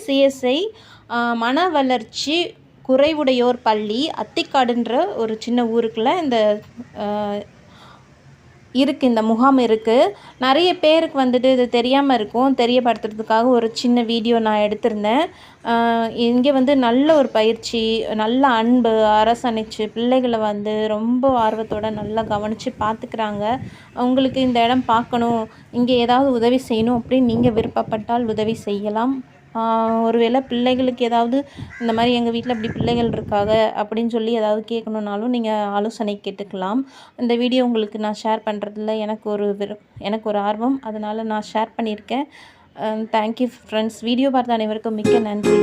CSI மன வளர்ச்சி குறைவுடையோர் பள்ளி அத்திக்காடுன்ற ஒரு சின்ன ஊருக்குள்ள இந்த முகாம் இருக்குது. நிறைய பேருக்கு வந்துட்டு இது தெரியாமல் இருக்கும். தெரியப்படுத்துறதுக்காக ஒரு சின்ன வீடியோ நான் எடுத்திருந்தேன். இங்கே நல்ல ஒரு பயிற்சி, நல்ல அன்பு அரசணைச்சு பிள்ளைகளை ரொம்ப ஆர்வத்தோடு நல்லா கவனித்து பார்த்துக்கிறாங்க. உங்களுக்கு இந்த இடம் பார்க்கணும், இங்கே ஏதாவது உதவி செய்யணும் அப்படின்னு நீங்கள் விருப்பப்பட்டால் உதவி செய்யலாம். ஒருவேளை பிள்ளைகளுக்கு ஏதாவது இந்த மாதிரி எங்கள் வீட்டில் இப்படி பிள்ளைகள் இருக்காங்க அப்படின்னு சொல்லி ஏதாவது கேட்கணுன்னாலும் நீங்கள் ஆலோசனை கேட்டுக்கலாம். இந்த வீடியோ உங்களுக்கு நான் ஷேர் பண்ணுறதுல எனக்கு ஒரு ஆர்வம், அதனால் நான் ஷேர் பண்ணியிருக்கேன். Thank you friends. வீடியோ பார்த்த அனைவருக்கும் மிக்க நன்றி.